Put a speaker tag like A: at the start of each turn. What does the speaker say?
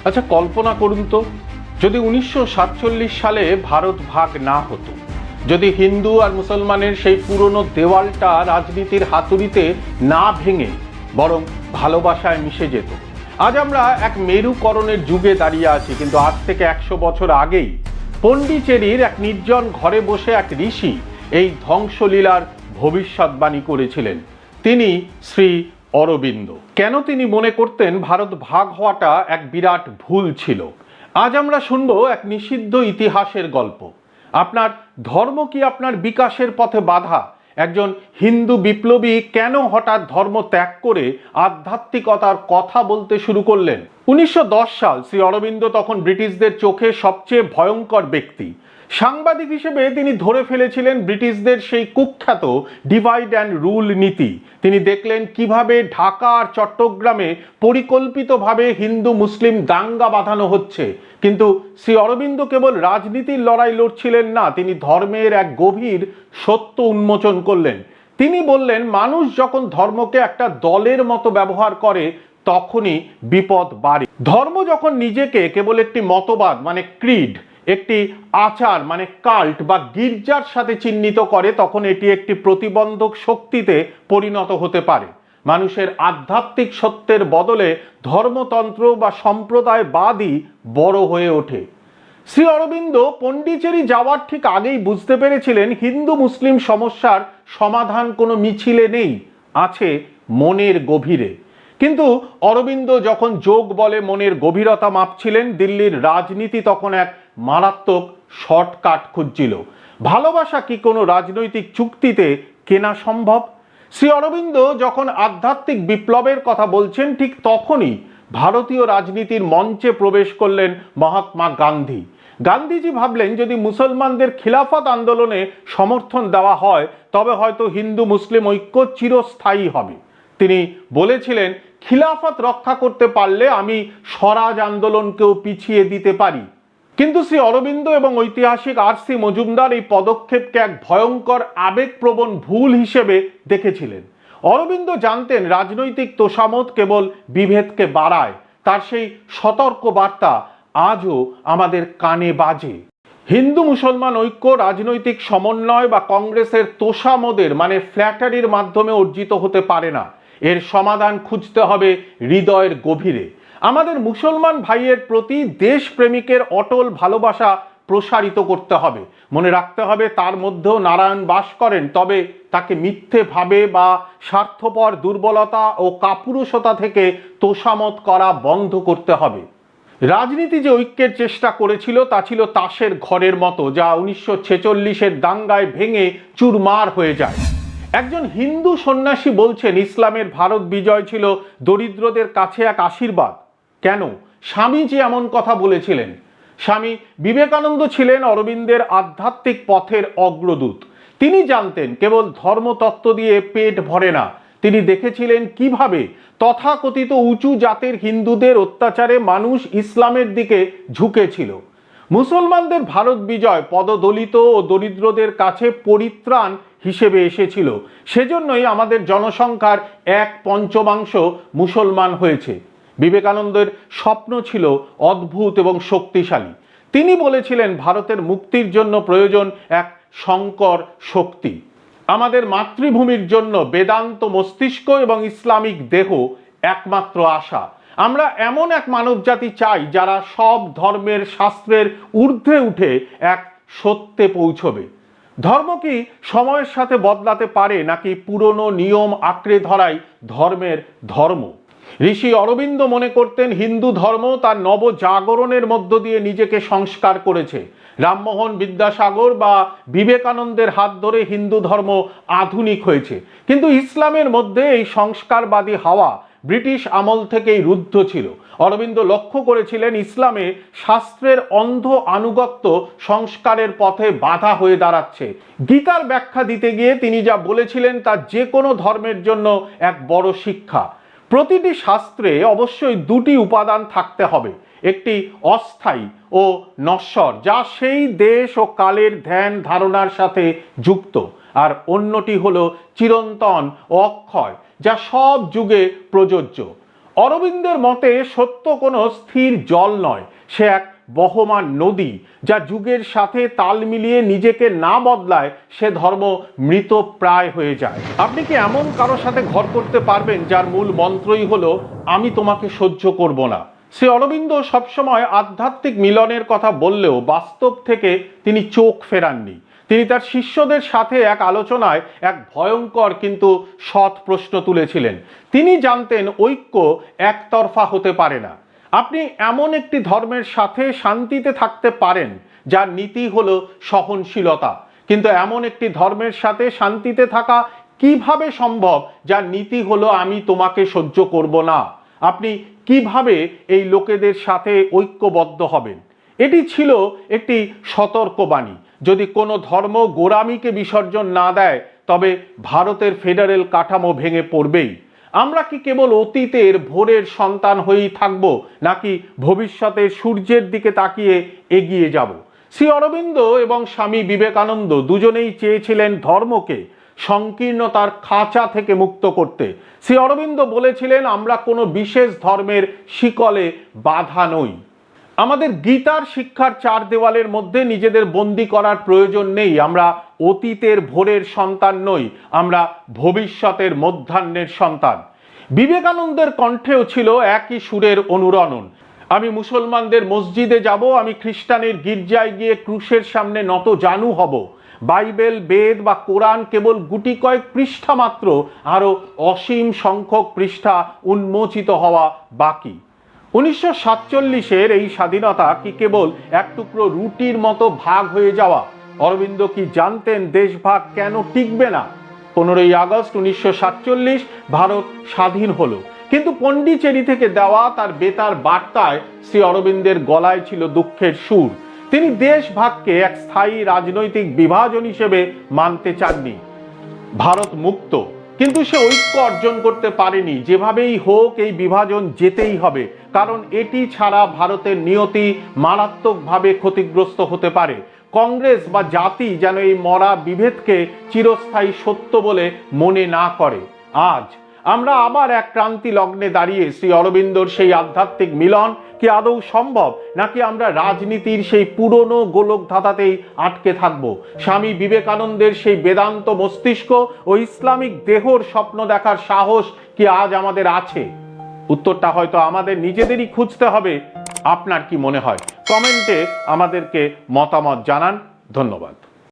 A: আচ্ছা, কল্পনা করুন তো, যদি 1947 সালে ভারত ভাগ না হতো, যদি হিন্দু আর মুসলমানের সেই পুরনো দেওয়ালটা রাজনীতির হাতুড়িতে না ভেঙে বরং ভালোবাসায় মিশে যেত। আজ আমরা এক মেরুকরণের যুগে দাঁড়িয়ে আছি, কিন্তু আজ থেকে 100 বছর আগেই পন্ডিচেরির এক নির্জন ঘরে বসে এক ঋষি এই ধ্বংসলীলার ভবিষ্যৎবাণী করেছিলেন। তিনি শ্রী অরবিন্দ। কেন তিনি মনে করতেন ভারত ভাগ হওয়াটা এক বিরাট ভুল ছিল? আজ আমরা শুনবো এক নিষিদ্ধ ইতিহাসের গল্প। আপনার ধর্ম কি আপনার বিকাশের পথে বাধা? একজন হিন্দু বিপ্লবী কেন হঠাৎ ধর্ম ত্যাগ করে আধ্যাত্মিকতার কথা বলতে শুরু করলেন? 1910 সাল, শ্রী অরবিন্দ তখন ব্রিটিশদের চোখে সবচেয়ে ভয়ঙ্কর ব্যক্তি। সাংবাদিক হিসেবে তিনি ধরে ফেলেছিলেন ব্রিটিশদের সেই কুখ্যাত ডিভাইড অ্যান্ড রুল নীতি। তিনি দেখলেন কিভাবে ঢাকা আর চট্টগ্রামে পরিকল্পিতভাবে হিন্দু মুসলিম দাঙ্গা বাঁধানো হচ্ছে। কিন্তু শ্রী অরবিন্দ কেবল রাজনীতির লড়াই লড়ছিলেন না, তিনি ধর্মের এক গভীর সত্য উন্মোচন করলেন। তিনি বললেন, মানুষ যখন ধর্মকে একটা দলের মতো ব্যবহার করে তখনই বিপদ বাড়ে। ধর্ম যখন নিজেকে কেবল একটি মতবাদ মানে ক্রিড, একটি আচার মানে কাল্ট বা গির্জার সাথে চিহ্নিত করে, তখন এটি একটি প্রতিবন্ধক শক্তিতে পরিণত হতে পারে। মানুষের আধ্যাত্মিক সত্যের বদলে ধর্মতন্ত্র বা সম্প্রদায়বাদী বড় হয়ে ওঠে। শ্রী অরবিন্দ পন্ডিচেরি যাওয়ার ঠিক আগেই বুঝতে পেরেছিলেন হিন্দু মুসলিম সমস্যার সমাধান কোনো মিছিলে নেই, আছে মনের গভীরে। কিন্তু অরবিন্দ যখন যোগ বলে মনের গভীরতা মাপছিলেন, দিল্লির রাজনীতি তখন এক মারাত্মক শর্টকাট খুঁজছিল। ভালোবাসা কি কোনো রাজনৈতিক চুক্তিতে কেনা সম্ভব? শ্রী অরবিন্দ যখন আধ্যাত্মিক বিপ্লবের কথা বলছেন, ঠিক তখনই ভারতীয় রাজনীতির মঞ্চে প্রবেশ করলেন মহাত্মা গান্ধী। গান্ধীজি ভাবলেন, যদি মুসলমানদের খিলাফত আন্দোলনে সমর্থন দেওয়া হয় তবে হয়তো হিন্দু মুসলিম ঐক্য চিরস্থায়ী হবে। তিনি বলেছিলেন, খিলাফত রক্ষা করতে পারলে আমি স্বরাজ আন্দোলনকেও পিছিয়ে দিতে পারি। কিন্তু শ্রী অরবিন্দ এবং ঐতিহাসিক আর.সি. মজুমদার এই পদক্ষেপকে এক ভয়ঙ্কর আবেগপ্রবণ ভুল হিসেবে দেখেছিলেন। অরবিন্দ জানতেন রাজনৈতিক তোষামত কেবল বিভেদকে বাড়ায়। তার সেই সতর্ক বার্তা আজও আমাদের কানে বাজে। হিন্দু মুসলমান ঐক্য রাজনৈতিক সমন্বয় বা কংগ্রেসের তোষামদের মানে ফ্ল্যাটারির মাধ্যমে অর্জিত হতে পারে না। এর সমাধান খুঁজতে হবে হৃদয়ের গভীরে। আমাদের মুসলমান ভাইয়ের প্রতি দেশপ্রেমিকের অটল ভালোবাসা প্রসারিত করতে হবে। মনে রাখতে হবে তার মধ্যেও নারায়ণ বাস করেন, তবে তাকে মিথ্যে ভাবে বা স্বার্থপর দুর্বলতা ও কাপুরুষতা থেকে তোষামত করা বন্ধ করতে হবে। রাজনীতি যে ঐক্যের চেষ্টা করেছিল তা ছিল তাসের ঘরের মতো, যা 1946-এর দাঙ্গায় ভেঙে চুরমার হয়ে যায়। একজন হিন্দু সন্ন্যাসী বলছেন, ইসলামের ভারত বিজয় ছিল দরিদ্রদের কাছে এক আশীর্বাদ। কেন? স্বামীজি এমন কথা বলেছিলেন। স্বামী বিবেকানন্দ ছিলেন অরবিন্দের আধ্যাত্মিক পথের অগ্রদূত। তিনি জানতেন কেবল ধর্মতত্ত্ব দিয়ে পেট ভরে না। তিনি দেখেছিলেন কিভাবে তথাকথিত উঁচু জাতের হিন্দুদের অত্যাচারে মানুষ ইসলামের দিকে ঝুঁকেছিল। মুসলমানদের ভারত বিজয় পদদলিত ও দরিদ্রদের কাছে পরিত্রাণ হিসেবে এসেছিল। সেজন্যই আমাদের জনসংখ্যার 1/5 মুসলমান হয়েছে। বিবেকানন্দের স্বপ্ন ছিল অদ্ভুত এবং শক্তিশালী। তিনি বলেছিলেন, ভারতের মুক্তির জন্য প্রয়োজন এক শঙ্কর শক্তি। আমাদের মাতৃভূমির জন্য বেদান্ত মস্তিষ্ক এবং ইসলামিক দেহ একমাত্র আশা। আমরা এমন এক মানবজাতি চাই যারা সব ধর্মের শাস্ত্রের ঊর্ধ্বে উঠে এক সত্যে পৌঁছবে। ধর্ম কি সময়ের সাথে বদলাতে পারে, নাকি পুরনো নিয়ম আঁকড়ে ধরাই ধর্মের ধর্ম? ঋষি অরবিন্দ মনে করতেন হিন্দু ধর্ম তার নবজাগরণের মধ্য দিয়ে নিজেকে সংস্কার করেছে। রামমোহন বিদ্যাসাগর বা বিবেকানন্দের হাত ধরে হিন্দু ধর্ম আধুনিক হয়েছে। কিন্তু ইসলামের মধ্যে এই সংস্কারবাদী হাওয়া ব্রিটিশ আমল থেকেই রুদ্ধ ছিল। অরবিন্দ লক্ষ্য করেছিলেন ইসলামে শাস্ত্রের অন্ধ আনুগত্য সংস্কারের পথে বাধা হয়ে দাঁড়াচ্ছে। গীতার ব্যাখ্যা দিতে গিয়ে তিনি যা বলেছিলেন তা যে কোনো ধর্মের জন্য এক বড় শিক্ষা। প্রতিটি শাস্ত্রে অবশ্যই দুটি উপাদান থাকতে হবে, একটি অস্থায়ী ও নশ্বর যা সেই দেশ ও কালের ধ্যান ধারণার সাথে যুক্ত, আর অন্যটি হলো চিরন্তন ও অক্ষয় যা সব যুগে প্রযোজ্য। অরবিন্দের মতে সত্য কোনো স্থির জল নয়, সে এক বহমান নদী, যা যুগের সাথে তাল মিলিয়ে নিজেকে না বদলায় সে ধর্ম মৃত প্রায় হয়ে যায়। আপনি কি এমন কারো সাথে ঘর করতে পারবেন যার মূল মন্ত্রই হলো আমি তোমাকে সহ্য করব না? শ্রী অরবিন্দ সবসময় আধ্যাত্মিক মিলনের কথা বললেও বাস্তব থেকে তিনি চোখ ফেরাননি। তিনি তার শিষ্যদের সাথে এক আলোচনায় এক ভয়ঙ্কর কিন্তু সৎ প্রশ্ন তুলেছিলেন। তিনি জানতেন ঐক্য একতরফা হতে পারে না। আপনি এমন একটি ধর্মের সাথে শান্তিতে থাকতে পারেন যার নীতি হলো সহনশীলতা, কিন্তু এমন একটি ধর্মের সাথে শান্তিতে থাকা কিভাবে সম্ভব যার নীতি হলো আমি তোমাকে সহ্য করব না? আপনি কিভাবে এই লোকেদের সাথে ঐক্যবদ্ধ হবেন? এটি ছিল একটি সতর্কবাণী। যদি কোনো ধর্ম গোঁড়ামিকে বিসর্জন না দেয় তবে ভারতের ফেডারেল কাঠামো ভেঙে পড়বেই। আমরা কি কেবল অতীতের ভোরের সন্তান হয়েই থাকব, নাকি ভবিষ্যতের সূর্যের দিকে তাকিয়ে এগিয়ে যাব? শ্রী অরবিন্দ এবং স্বামী বিবেকানন্দ দুজনেই চেয়েছিলেন ধর্মকে সংকীর্ণতার খাঁচা থেকে মুক্ত করতে। শ্রী অরবিন্দ বলেছিলেন আমরা কোনো বিশেষ ধর্মের শিকলে বাধা নই। আমাদের গীতার শিক্ষার চার দেওয়ালের মধ্যে নিজেদের বন্দী করার প্রয়োজন নেই। আমরা অতীতের ভোরের সন্তান নই, আমরা ভবিষ্যতের মধ্যাহ্নের সন্তান। বিবেকানন্দের কণ্ঠেও ছিল একই সুরের অনুরণন। আমি মুসলমানদের মসজিদে যাব, আমি খ্রিস্টানের গির্জায় গিয়ে ক্রুশের সামনে নত জানু হব। বাইবেল, বেদ বা কোরআন কেবল গুটি কয়েক পৃষ্ঠা মাত্র, আরও অসীম সংখ্যক পৃষ্ঠা উন্মোচিত হওয়া বাকি। 1947-এর এই স্বাধীনতা কি কেবল এক টুকরো রুটির মতো ভাগ হয়ে যাওয়া? অরবিন্দ কি জানতেন দেশভাগ কেন টিকবে না? 15ই আগস্ট 1947 ভারত স্বাধীন হলো, কিন্তু পন্ডিচেরি থেকে দেওয়া তার বেতার বার্তায় শ্রী অরবিন্দের গলায় ছিল দুঃখের সুর। তিনি দেশভাগকে এক স্থায়ী রাজনৈতিক বিভাজন হিসেবে মানতে চাননি। ভারত মুক্ত, কিন্তু সে ঐক্য অর্জন করতে পারেনি। যেভাবেই হোক এই বিভাজন যেতেই হবে, কারণ এটি ছাড়া ভারতের নিয়তি মারাত্মকভাবে ক্ষতিগ্রস্ত হতে পারে। কংগ্রেস বা জাতি যেন এই মরা বিভেদকে চিরস্থায়ী সত্য বলে মনে না করে। আজ আমরা আবার এক ক্রান্তি লগ্নে দাঁড়িয়ে। শ্রী অরবিন্দর সেই আধ্যাত্মিক মিলন কি আদৌ সম্ভব, নাকি আমরা রাজনীতির সেই পুরনো গোলক ধাঁধাতেই আটকে থাকব? স্বামী বিবেকানন্দের সেই বেদান্ত মস্তিষ্ক ও ইসলামিক দেহর স্বপ্ন দেখার সাহস কি আজ আমাদের আছে? উত্তরটা হয়তো আমাদের নিজেদেরই খুঁজতে হবে। আপনার কি মনে হয়? কমেন্টে আমাদেরকে মতামত জানান। ধন্যবাদ।